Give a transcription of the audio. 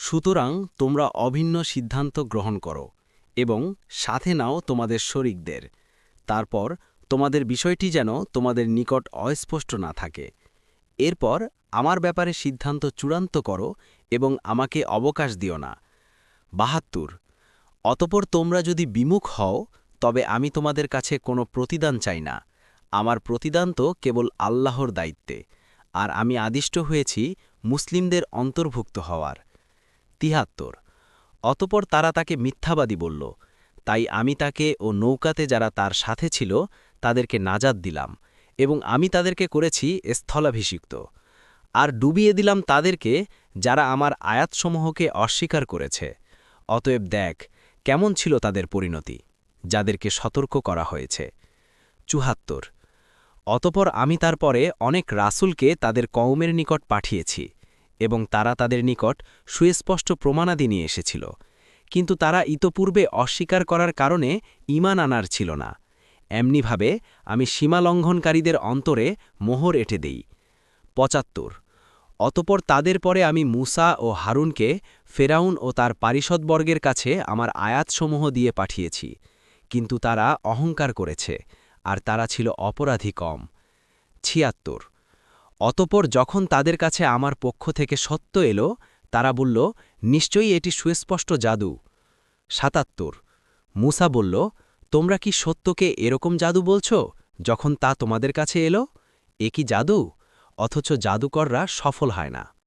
সুতরাং তোমরা অভিন্ন সিদ্ধান্ত গ্রহণ করো এবং সাথে নাও তোমাদের শরিকদের। তারপর তোমাদের বিষয়টি যেন তোমাদের নিকট অস্পষ্ট না থাকে। এরপর আমার ব্যাপারে সিদ্ধান্ত চূড়ান্ত করো এবং আমাকে অবকাশ দিও না। ৭২ অতপর তোমরা যদি বিমুখ হও তবে আমি তোমাদের কাছে কোনো প্রতিদান চাই না। আমার প্রতিদান তো কেবল আল্লাহর দায়িত্বে, আর আমি আদিষ্ট হয়েছি মুসলিমদের অন্তর্ভুক্ত হওয়ার। ৭৩ অতপর তারা তাকে মিথ্যাবাদী বলল, তাই আমি তাকে ও নৌকাতে যারা তার সাথে ছিল তাদেরকে নাজাত দিলাম এবং আমি তাদেরকে করেছি স্থলাভিষিক্ত। আর ডুবিয়ে দিলাম তাদেরকে যারা আমার আয়াতসমূহকে অস্বীকার করেছে। অতএব দেখ কেমন ছিল তাদের পরিণতি, যাদেরকে সতর্ক করা হয়েছে। ৭৪ অতপর আমি তারপরে অনেক রাসূলকে তাদের কওমের নিকট পাঠিয়েছি এবং তারা তাদের নিকট সুস্পষ্ট প্রমাণাদি নিয়ে এসেছিল, কিন্তু তারা ইতপূর্বে অস্বীকার করার কারণে ঈমান আনার ছিল না। এমনিভাবে আমি সীমালঙ্ঘনকারীদের অন্তরে মোহর এঁটে দেই। ৭৫ অতপর তাদের পরে আমি মূসা ও হারুনকে ফেরাউন ও তার পারিষদবর্গের কাছে আমার আয়াতসমূহ দিয়ে পাঠিয়েছি, কিন্তু তারা অহংকার করেছে, আর তারা ছিল অপরাধী কম। ৭৬ অতপর যখন তাদের কাছে আমার পক্ষ থেকে সত্য এলো, তারা বলল, নিশ্চয়ই এটি সুস্পষ্ট জাদু। ৭৭ মূসা বলল, তোমরা কি সত্যকে এরকম জাদু বলছ যখন তা তোমাদের কাছে এলো? এ কি জাদু? অথচ জাদুকররা সফল হয় না।